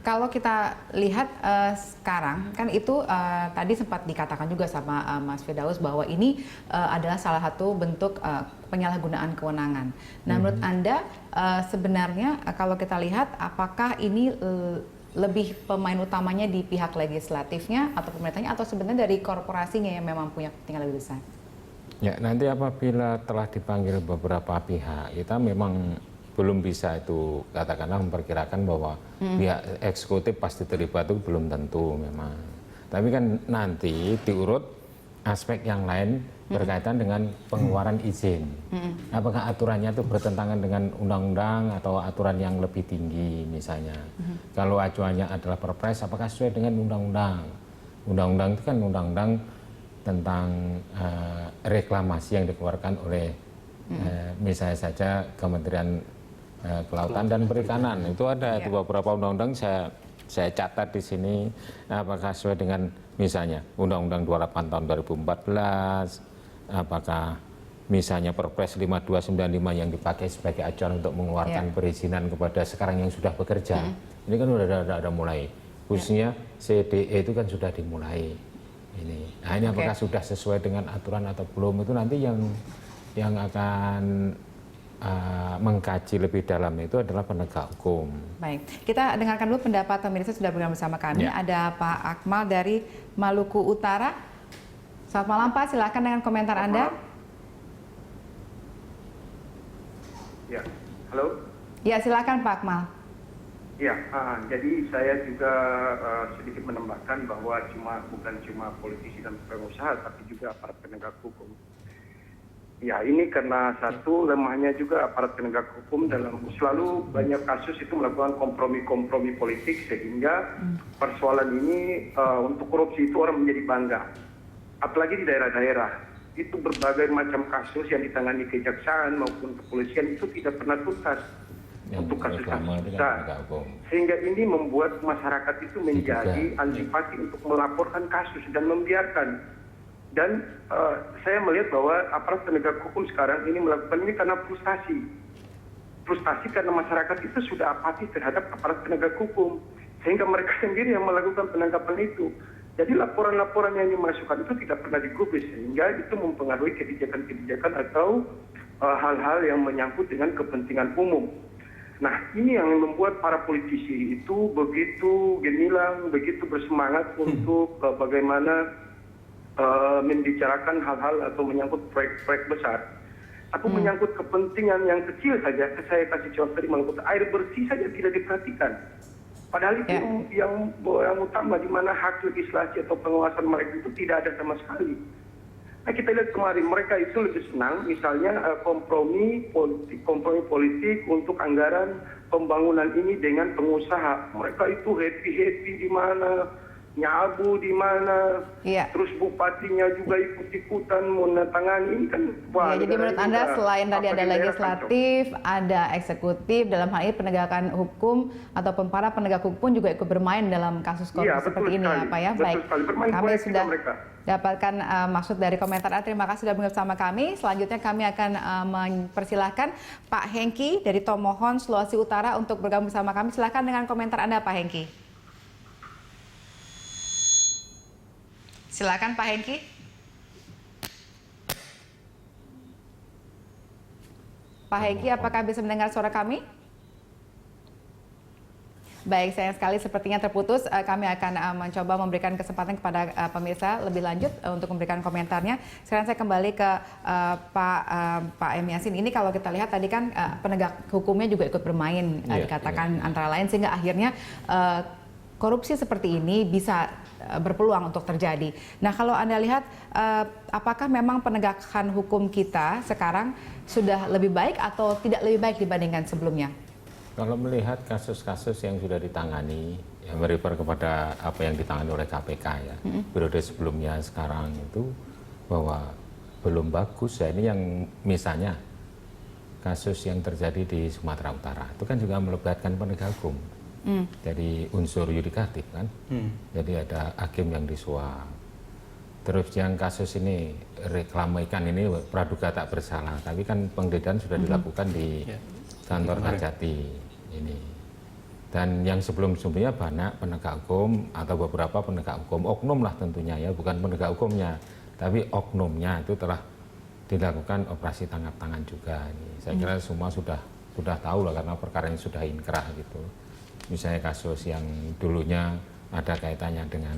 Kalau kita lihat sekarang kan itu tadi sempat dikatakan juga sama Mas Firdaus bahwa ini adalah salah satu bentuk penyalahgunaan kewenangan. Nah, menurut Anda sebenarnya kalau kita lihat apakah ini lebih pemain utamanya di pihak legislatifnya atau pemerintahnya atau sebenarnya dari korporasinya yang memang punya kepentingan lebih besar? Ya, nanti apabila telah dipanggil beberapa pihak, kita memang belum bisa itu katakanlah memperkirakan bahwa pihak eksekutif pasti terlibat, itu belum tentu memang. Tapi kan nanti diurut aspek yang lain berkaitan dengan pengeluaran izin. Apakah aturannya itu bertentangan dengan undang-undang atau aturan yang lebih tinggi misalnya. Kalau acuannya adalah Perpres, apakah sesuai dengan undang-undang? Undang-undang itu kan undang-undang tentang reklamasi yang dikeluarkan oleh misalnya saja Kementerian Kelautan dan Perikanan. Itu ada beberapa undang-undang saya catat di sini, apakah sesuai dengan misalnya Undang-Undang 28 tahun 2014, apakah misalnya Perpres 5295 yang dipakai sebagai acuan untuk mengeluarkan perizinan kepada sekarang yang sudah bekerja. Ini kan sudah ada mulai, khususnya CDE itu kan sudah dimulai. Nah ini apakah sudah sesuai dengan aturan atau belum, itu nanti yang akan mengkaji lebih dalam itu adalah penegak hukum. Baik, kita dengarkan dulu pendapat pemirsa sudah bergabung bersama kami. Ada Pak Akmal dari Maluku Utara. Selamat malam Pak, silakan dengan komentar Anda. Ya, halo. Ya, silakan Pak Akmal. Ya, jadi saya juga sedikit menambahkan bahwa bukan cuma politisi dan pengusaha, tapi juga aparat penegak hukum. Ya, ini karena satu lemahnya juga aparat penegak hukum dalam selalu banyak kasus itu melakukan kompromi-kompromi politik sehingga persoalan ini untuk korupsi itu orang menjadi bangga. Apalagi di daerah-daerah itu berbagai macam kasus yang ditangani kejaksaan maupun kepolisian itu tidak pernah tuntas untuk kasus-kasus besar. Sehingga ini membuat masyarakat itu menjadi antipati untuk melaporkan kasus dan membiarkan. Dan saya melihat bahwa aparat penegak hukum sekarang ini melakukan ini karena frustasi. Frustasi karena masyarakat itu sudah apatis terhadap aparat penegak hukum. Sehingga mereka sendiri yang melakukan penangkapan itu. Jadi laporan-laporan yang dimasukkan itu tidak pernah digubris. Sehingga itu mempengaruhi kebijakan-kebijakan atau hal-hal yang menyangkut dengan kepentingan umum. Nah, ini yang membuat para politisi itu begitu gemilang, begitu bersemangat untuk bagaimana membicarakan hal-hal atau menyangkut proyek-proyek besar atau menyangkut kepentingan yang kecil saja. Saya kasih contoh tadi, menyangkut air bersih saja tidak diperhatikan. Padahal itu yang utama, di mana hak legislasi atau pengawasan mereka itu tidak ada sama sekali. Nah, kita lihat kemarin mereka itu lebih senang misalnya kompromi politik untuk anggaran pembangunan ini dengan pengusaha. Mereka itu happy di mana, nyabu di mana, terus bupatinya juga ikut-ikutan menandatangani ini kan. Jadi menurut Anda selain tadi ada legislatif, ada eksekutif, dalam hal ini penegakan hukum ataupun para penegak hukum juga ikut bermain dalam kasus korupsi seperti ini ya Pak ya. Baik, kami sudah dapatkan maksud dari komentar Anda. Terima kasih sudah bersama kami. Selanjutnya kami akan mempersilahkan Pak Hengki dari Tomohon, Sulawesi Utara untuk bergabung bersama kami. Silakan dengan komentar Anda Pak Hengki. Silakan Pak Hengki. Pak Hengki, apakah bisa mendengar suara kami? Baik, sayang sekali sepertinya terputus. Kami akan mencoba memberikan kesempatan kepada pemirsa lebih lanjut untuk memberikan komentarnya. Sekarang saya kembali ke Pak M. Yasin. Ini kalau kita lihat tadi kan penegak hukumnya juga ikut bermain, dikatakan antara lain, sehingga akhirnya korupsi seperti ini bisa berpeluang untuk terjadi. Nah, kalau Anda lihat, apakah memang penegakan hukum kita sekarang sudah lebih baik atau tidak lebih baik dibandingkan sebelumnya? Kalau melihat kasus-kasus yang sudah ditangani, yang merefer kepada apa yang ditangani oleh KPK ya, periode sebelumnya sekarang itu bahwa belum bagus ya. Ini yang misalnya kasus yang terjadi di Sumatera Utara, itu kan juga melibatkan penegak hukum. Jadi unsur yudikatif kan, jadi ada hakim yang disuap. Terus yang kasus ini reklame ikan ini praduga tak bersalah, tapi kan penggeledahan sudah dilakukan di kantor Kajati ini. Dan yang sebelum-sebelumnya banyak penegak hukum atau beberapa penegak hukum, oknum lah tentunya ya, bukan penegak hukumnya, tapi oknumnya itu telah dilakukan operasi tangkap tangan juga. Saya kira semua sudah tahu lah karena perkara ini sudah inkrah gitu. Misalnya kasus yang dulunya ada kaitannya dengan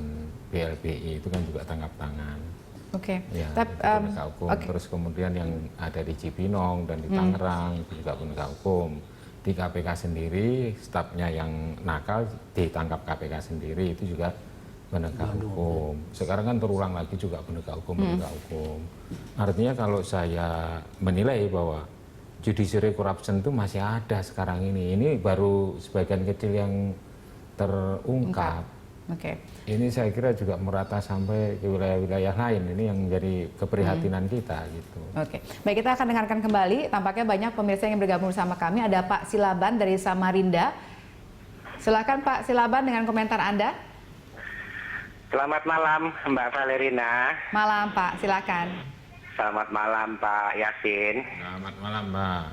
BLBI itu kan juga tangkap tangan. Oke. Ya, Tapi, itu penegak hukum. Terus kemudian yang ada di Cibinong dan di Tangerang itu juga penegak hukum. Di KPK sendiri, stafnya yang nakal ditangkap KPK sendiri itu juga penegak hukum. Sekarang kan terulang lagi juga penegak hukum. Artinya kalau saya menilai bahwa judiciary corruption itu masih ada sekarang ini baru sebagian kecil yang terungkap. Oke. Ini saya kira juga merata sampai ke wilayah-wilayah lain. Ini yang menjadi keprihatinan kita gitu. Oke, baik, kita akan dengarkan kembali. Tampaknya banyak pemirsa yang bergabung bersama kami. Ada Pak Silaban dari Samarinda. Silakan Pak Silaban dengan komentar Anda. Selamat malam Mbak Valerina. Malam Pak, silakan. Selamat malam Pak Yasin. Selamat malam Mbak.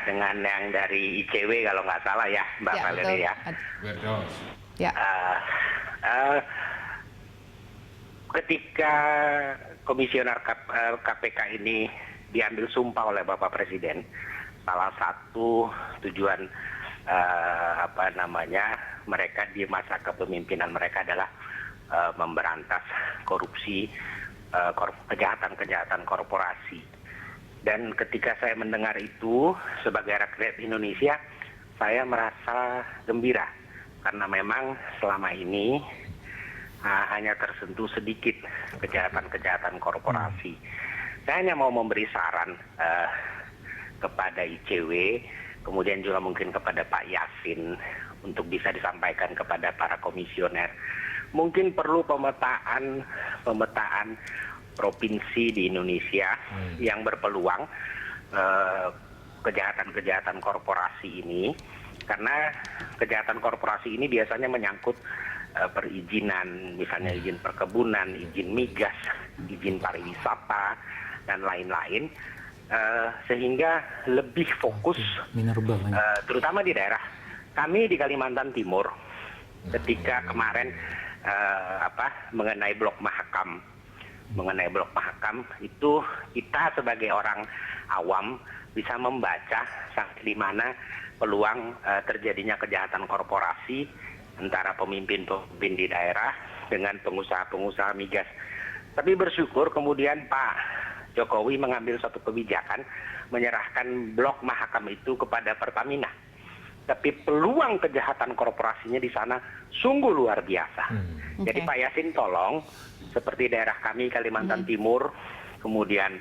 Dengan yang dari ICW kalau nggak salah ya Mbak Valeri ya. Berdos. Ya. Ketika komisioner KPK ini diambil sumpah oleh Bapak Presiden, salah satu tujuan mereka di masa kepemimpinan mereka adalah memberantas korupsi, kejahatan korporasi. Dan ketika saya mendengar itu sebagai rakyat Indonesia, saya merasa gembira karena memang selama ini hanya tersentuh sedikit kejahatan korporasi. Saya hanya mau memberi saran kepada ICW, kemudian juga mungkin kepada Pak Yasin untuk bisa disampaikan kepada para komisioner. Mungkin perlu pemetaan provinsi di Indonesia yang berpeluang kejahatan korporasi ini, karena kejahatan korporasi ini biasanya menyangkut perizinan, misalnya izin perkebunan, izin migas, izin pariwisata, dan lain-lain, sehingga lebih fokus, terutama di daerah. Kami di Kalimantan Timur, ketika kemarin mengenai Blok Mahakam itu kita sebagai orang awam bisa membaca di mana peluang terjadinya kejahatan korporasi antara pemimpin di daerah dengan pengusaha migas. Tapi bersyukur kemudian Pak Jokowi mengambil suatu kebijakan menyerahkan Blok Mahakam itu kepada Pertamina. Tapi peluang kejahatan korporasinya di sana sungguh luar biasa. Jadi Pak Yasin tolong, seperti daerah kami Kalimantan Timur, kemudian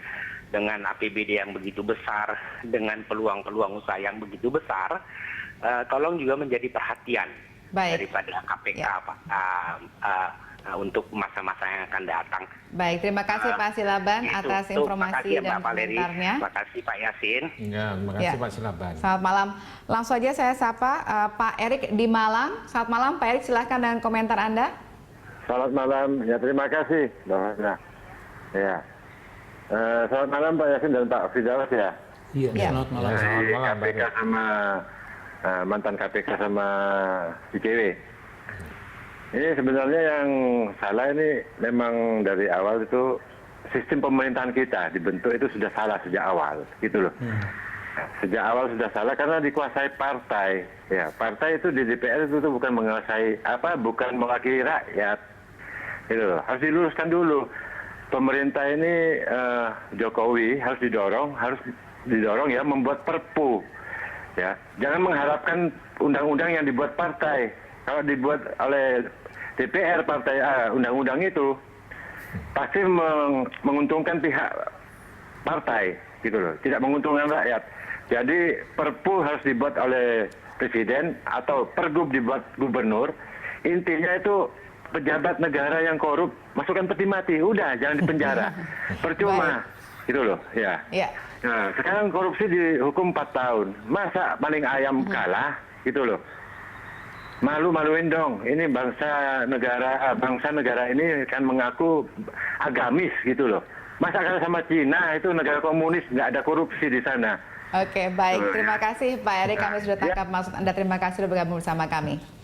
dengan APBD yang begitu besar, dengan peluang-peluang usaha yang begitu besar, tolong juga menjadi perhatian daripada KPK untuk masa-masa yang akan datang. Baik, terima kasih Pak Silaban atas informasi dan komentarnya. Terima kasih Pak Yasin. Ya, terima kasih Pak Silaban. Selamat malam. Langsung aja saya sapa Pak Erik di Malang. Selamat malam Pak Erik, silahkan dengan komentar Anda. Selamat malam, ya terima kasih Mbak Hasna. Ya. Selamat malam Pak Yasin dan Pak Firdaus ya. Iya, selamat malam. Selamat malam, KPK sama mantan KPK sama ICW. Ini sebenarnya yang salah ini memang dari awal itu sistem pemerintahan kita dibentuk itu sudah salah sejak awal, gitu loh. Sejak awal sudah salah karena dikuasai partai. Ya, partai itu di DPR itu bukan menguasai bukan mewakili rakyat. Gitu loh. Harus diluruskan dulu. Pemerintah ini Jokowi harus didorong ya membuat perpu. Ya, jangan mengharapkan undang-undang yang dibuat partai. Kalau dibuat oleh DPR partai undang-undang itu pasti menguntungkan pihak partai, gitu loh, tidak menguntungkan rakyat. Jadi perpu harus dibuat oleh presiden atau pergub dibuat gubernur. Intinya itu pejabat negara yang korup masukkan peti mati, udah jangan dipenjara, percuma, gitu loh, ya. Nah, sekarang korupsi dihukum 4 tahun, masa paling ayam kalah, gitu loh. Malu-maluin dong, ini bangsa negara ini kan mengaku agamis gitu loh. Masa kalah sama Cina, itu negara komunis, nggak ada korupsi di sana. Oke, baik. Terima kasih Pak Erik, kami sudah tangkap maksud Anda. Terima kasih sudah bergabung bersama kami.